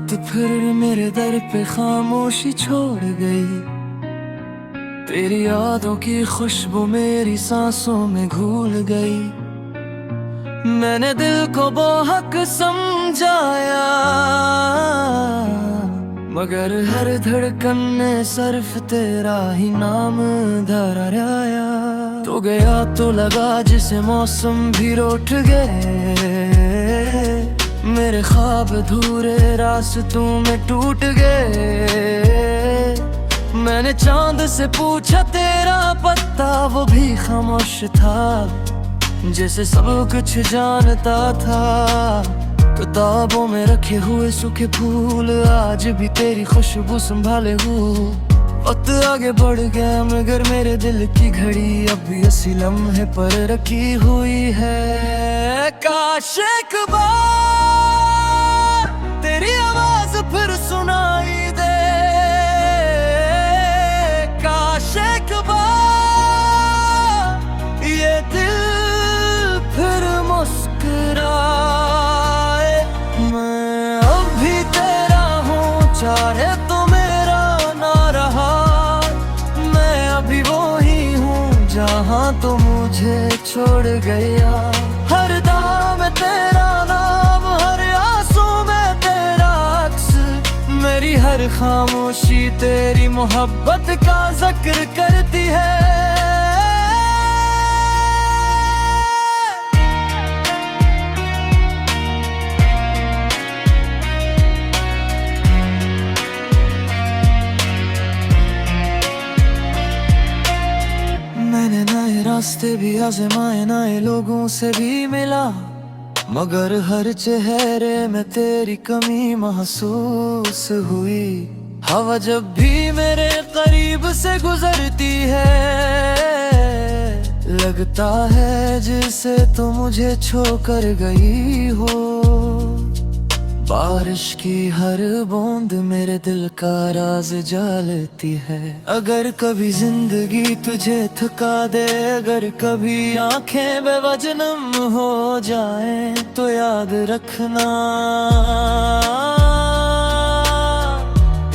रात फिर मेरे दर पे खामोशी छोड़ गई। तेरी यादों की खुशबू मेरी सांसों में घुल गई। मैंने दिल को बेहक समझाया, मगर हर धड़कन ने सिर्फ तेरा ही नाम दोहराया। तो गया तो लगा जिसे मौसम भी रूठ गए। मेरे ख्वाब अधूरे रास्तों में टूट गए। मैंने चांद से पूछा तेरा पता, वो भी खामोश था जैसे सब कुछ जानता था। किताबों में रखे हुए सूखे फूल आज भी तेरी खुशबू संभाले हूँ। वक्त आगे बढ़ गया मगर मेरे दिल की घड़ी अब भी इसी लम्हे पर रखी हुई है। काश एक बार तेरी आवाज फिर सुनाई दे। काश एक बार ये दिल फिर मुस्कुराए। मैं अब भी तेरा हूँ चाहे तो मेरा ना रहा। मैं अभी वो ही हूँ जहाँ तो मुझे छोड़ गया। हर दाम में तेरा नाम, हर आंसू में तेरा अक्स। मेरी हर खामोशी तेरी मोहब्बत का जिक्र करती है। मैंने नए रास्ते भी आजमाए, नए लोगों से भी मिला, मगर हर चेहरे में तेरी कमी महसूस हुई। हवा जब भी मेरे करीब से गुजरती है, लगता है जैसे तो मुझे छोड़कर गई हो। बारिश की हर बूंद मेरे दिल का राज जालती है। अगर कभी जिंदगी तुझे थका दे, अगर कभी आंखें बेवजनम हो जाए, तो याद रखना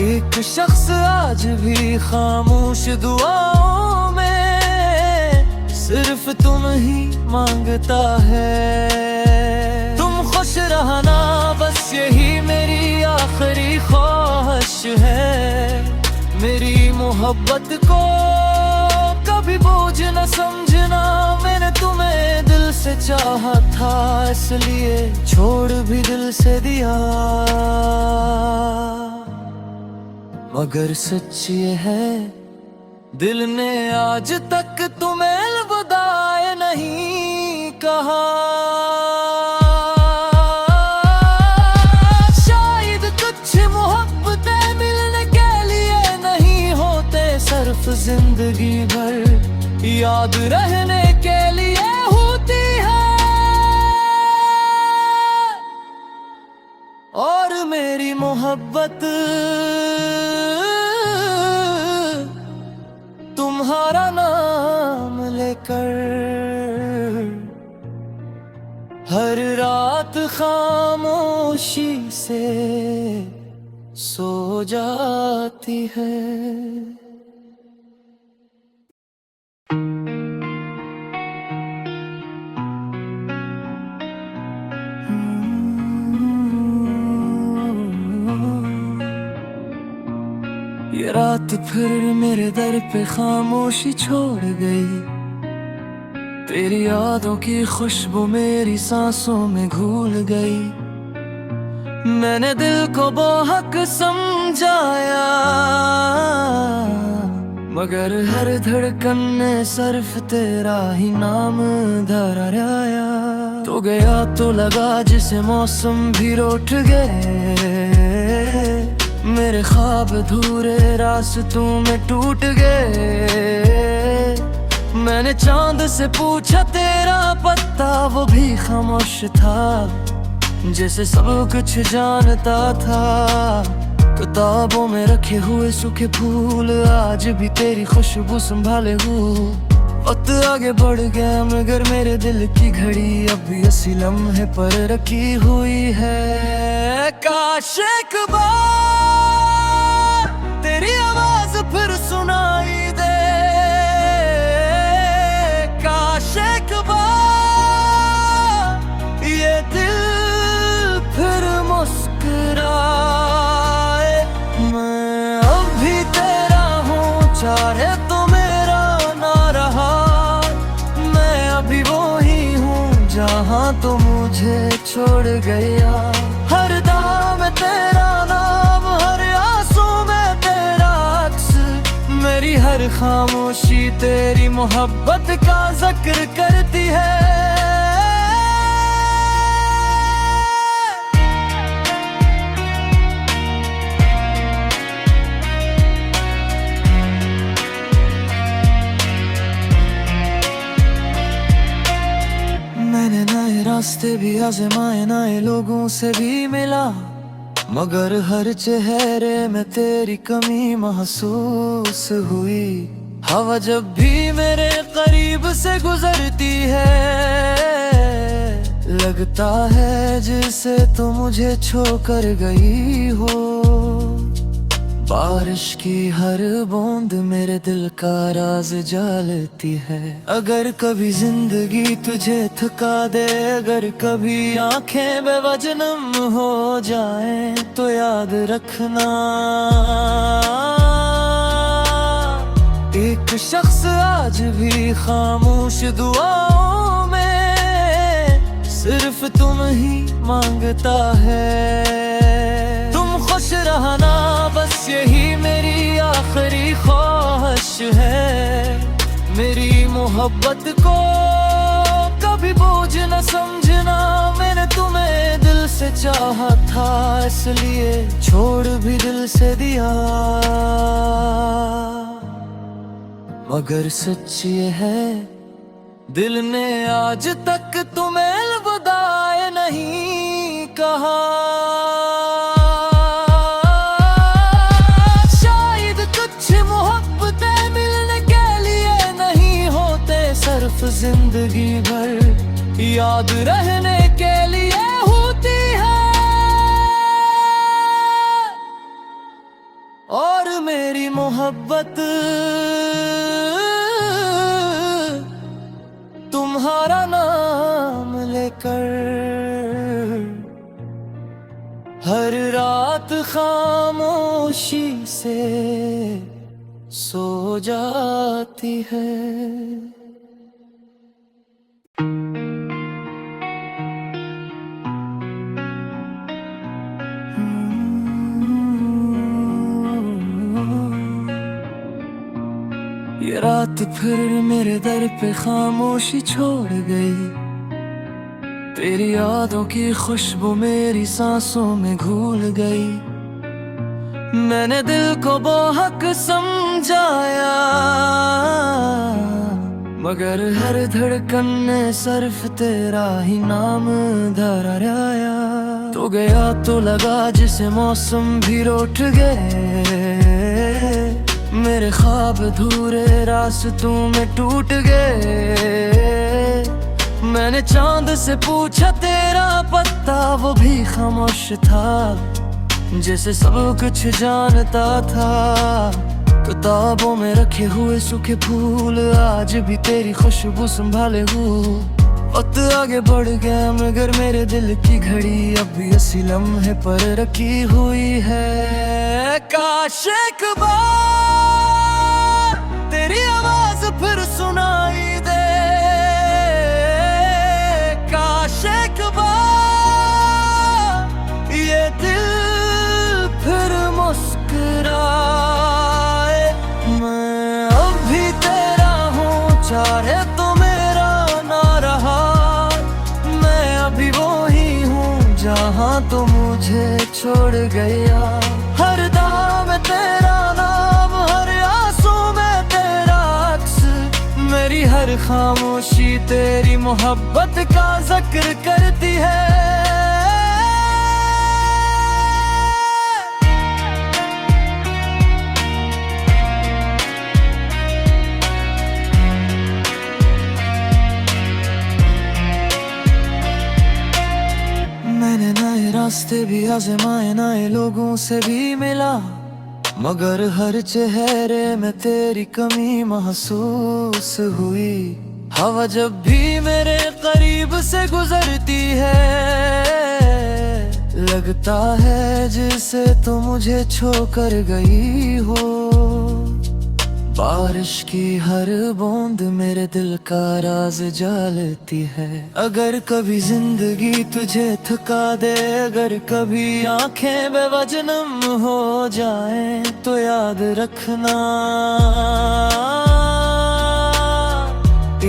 एक शख्स आज भी खामोश दुआओं में सिर्फ तुम ही मांगता है। तुम खुश रहना बस यही मेरी आखिरी ख्वाहिश है। मेरी मोहब्बत को कभी बोझ न समझना। मैंने तुम्हें दिल से चाहा था, इसलिए छोड़ भी दिल से दिया। मगर सच ये है दिल ने आज तक तुम्हें अलविदा नहीं कहा। जिंदगी भर याद रहने के लिए होती है। और मेरी मोहब्बत तुम्हारा नाम लेकर हर रात खामोशी से सो जाती है। ये रात फिर मेरे दर पे खामोशी छोड़ गई। तेरी यादों की खुशबू मेरी सांसों में घुल गई। मैंने दिल को बेहक समझाया, मगर हर धड़कन ने सिर्फ तेरा ही नाम दोहराया। तो गया तो लगा जिसे मौसम भी रूठ गए। मेरे ख्वाब अधूरे रास्तों में टूट गए। मैंने चांद से पूछा तेरा पता, वो भी खामोश था जैसे सब कुछ जानता था। किताबों में रखे हुए सूखे फूल आज भी तेरी खुशबू संभाले हूँ। वक्त आगे बढ़ गया मगर मेरे दिल की घड़ी अब भी इसी लम्हे पर रखी हुई है। काश एक बार तेरी आवाज फिर सुनाई दे, काश एक बार ये दिल फिर मुस्कुराए। मैं अब भी तेरा हूँ, चाहे तो मेरा ना रहा, मैं अभी वो ही हूँ जहाँ तो मुझे छोड़ गया। हर दाम में तेरा नाम, हर आंसू में तेरा अक्स, मेरी हर खामोशी तेरी मोहब्बत का जिक्र करती है। मैंने नए रास्ते भी आजमाए, नए लोगों से भी मिला, मगर हर चेहरे में तेरी कमी महसूस हुई। हवा जब भी मेरे करीब से गुजरती है, लगता है जैसे तो मुझे छोड़कर गई हो। बारिश की हर बूंद मेरे दिल का राज जालती है। अगर कभी जिंदगी तुझे थका दे, अगर कभी आंखें बेवजह नम हो जाएं, तो याद रखना एक शख्स आज भी खामोश दुआओं में सिर्फ तुम ही मांगता है। तुम खुश रहना बस यही मेरी आखिरी ख्वाहिश है। मेरी मोहब्बत को कभी बोझ न समझना, मैंने तुम्हें दिल से चाहा था, इसलिए छोड़ भी दिल से दिया। मगर सच ये है दिल ने आज तक तुम्हें अलविदा नहीं कहा। शायद कुछ मोहब्बतें मिलने के लिए नहीं होते, सिर्फ जिंदगी भर याद रहने के लिए होती है। और मेरी मोहब्बत तुम्हारा नाम लेकर हर रात खामोशी से सो जाती है। ये रात फिर मेरे दर पे खामोशी छोड़ गई, तेरी यादों की खुशबू मेरी सांसों में घुल गई। मैंने दिल को बेहक समझाया, मगर हर धड़कन ने सिर्फ तेरा ही नाम दोहराया। तो गया तो लगा जिसे मौसम भी रोट गए, मेरे ख्वाब अधूरे रास्तों में टूट गए। मैंने चांद से पूछा तेरा पता, वो भी खामोश था, जैसे सब कुछ जानता था। किताबों में रखे हुए सूखे फूल आज भी तेरी खुशबू संभाले हूँ। वक्त आगे बढ़ गया मगर मेरे दिल की घड़ी अब भी इसी लम्हे पर रखी हुई है। काश एक बार तेरी आवाज फिर सुनाई दे, काश एक बार ये दिल फिर मुस्कुराए। मैं अब भी तेरा हूँ, चाहे तो मेरा ना रहा, मैं अभी वो ही हूँ जहाँ तो मुझे छोड़ गया। हर दाम में तेरा नाम, हर आंसू में तेरा अक्स, मेरी हर खामोशी तेरी मोहब्बत का जिक्र करती है। रास्ते भी आज़माए, नए लोगों से भी मिला, मगर हर चेहरे में तेरी कमी महसूस हुई। हवा जब भी मेरे करीब से गुजरती है, लगता है जैसे तो मुझे छोड़कर गई हो। बारिश की हर बूंद मेरे दिल का राज जालती है। अगर कभी जिंदगी तुझे थका दे, अगर कभी आंखें बेवजह नम हो जाएं, तो याद रखना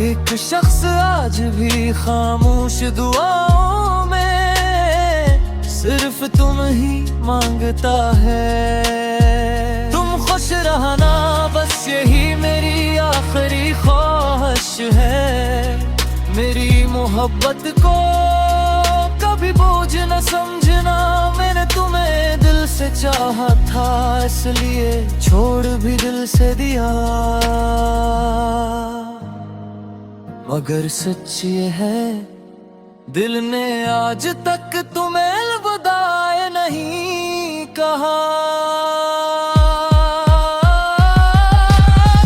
एक शख्स आज भी खामोश दुआओं में सिर्फ तुम ही मांगता है। तुम खुश रहना बस यही मेरी आखिरी ख्वाहिश है। मेरी मोहब्बत को कभी बोझ न समझना, मैंने तुम्हें दिल से चाहा था, इसलिए छोड़ भी दिल से दिया। मगर सच ये है, दिल ने आज तक तुम्हें अलविदा नहीं कहा।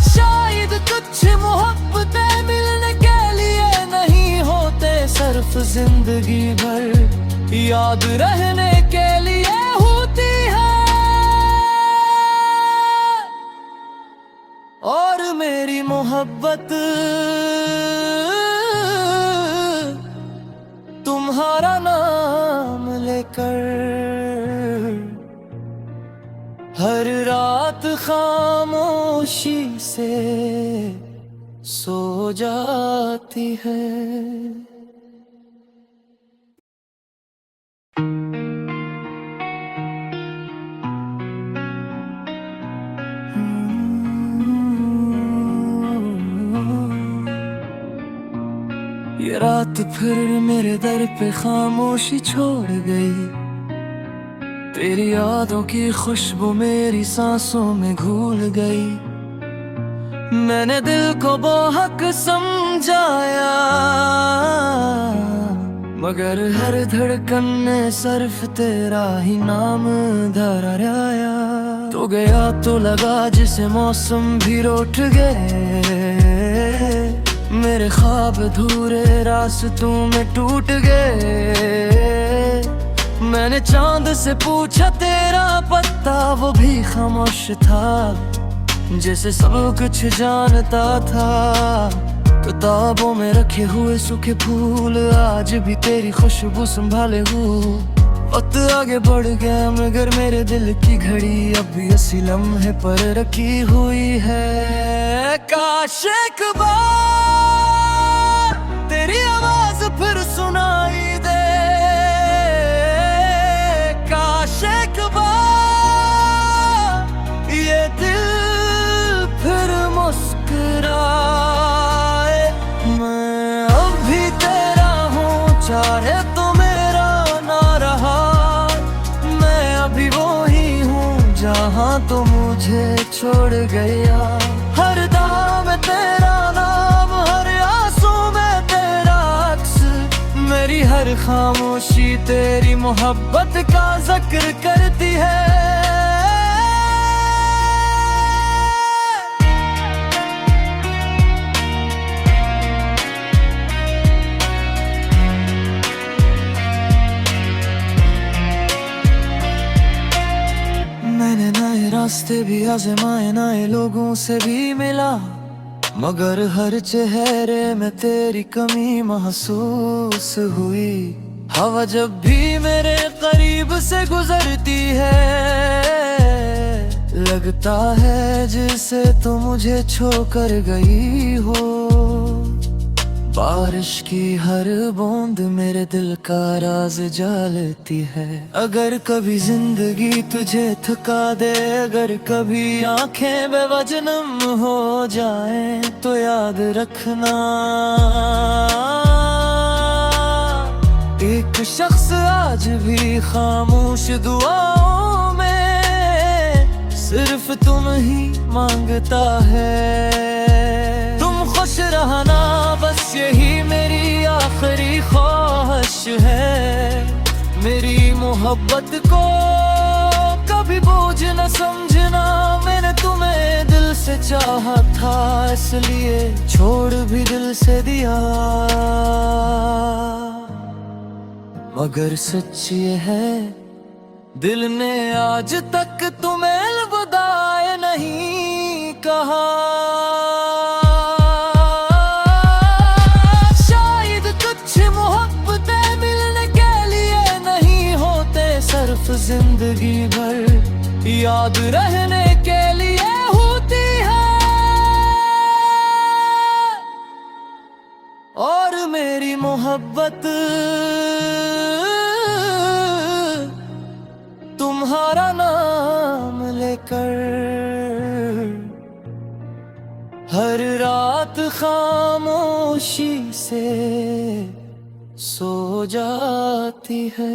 शायद कुछ मोहब्बतें मिलने के लिए नहीं होते, सिर्फ जिंदगी भर याद रहने के लिए होती है। और मेरी मोहब्बत तुम्हारा नाम लेकर हर रात खामोशी से सो जाती है। ये रात फिर मेरे दर पे खामोशी छोड़ गई। तेरी यादों की खुशबू मेरी सांसों में घुल गई। मैंने दिल को बहुत समझाया, मगर हर धड़कन ने सिर्फ तेरा ही नाम दोहराया। तो गया तो लगा जिसे मौसम भी रूठ गए, मेरे ख्वाब अधूरे रास्तों में टूट गए। मैंने चांद से पूछा तेरा पता, वो भी खामोश था, जैसे सब कुछ जानता था। किताबों में रखे हुए सूखे फूल आज भी तेरी खुशबू संभाले हूँ। वक्त आगे बढ़ गया मगर मेरे दिल की घड़ी अब भी इसी लम्हे पर रखी हुई है। काश एक बार तेरी आवाज फिर सुनाई दे, काश एक बार ये दिल फिर मुस्कुराए। मैं अब भी तेरा हूँ, चाहे तो मेरा ना रहा। मैं अभी वो ही हूँ जहाँ तो मुझे छोड़ गया। हर दाम में तेरा नाम, हर आंसू में तेरा अक्स, मेरी हर खामोशी तेरी मोहब्बत का जिक्र करती है। मैंने नए रास्ते भी आज़माए, नए लोगों से भी मिला, मगर हर चेहरे में तेरी कमी महसूस हुई। हवा जब भी मेरे करीब से गुजरती है, लगता है जैसे तो मुझे छोड़कर गई हो। बारिश की हर बूंद मेरे दिल का राज जालती है। अगर कभी जिंदगी तुझे थका दे, अगर कभी आंखें बेवजह नम हो जाएं, तो याद रखना एक शख्स आज भी खामोश दुआओं में सिर्फ तुम ही मांगता है। तुम खुश रहना बस यही मेरी आखिरी ख्वाहिश है। मेरी मोहब्बत को कभी बोझ न समझना, मैंने तुम्हें दिल से चाहा था, इसलिए छोड़ भी दिल से दिया। मगर सच ये है, दिल ने आज तक तुम्हें अलविदा नहीं कहा। शायद कुछ मोहब्बतें मिलने के लिए नहीं होते, सिर्फ जिंदगी भर याद रहने के लिए होती है। और मेरी मोहब्बत तुम्हारा नाम लेकर हर रात खामोशी से सो जाती है।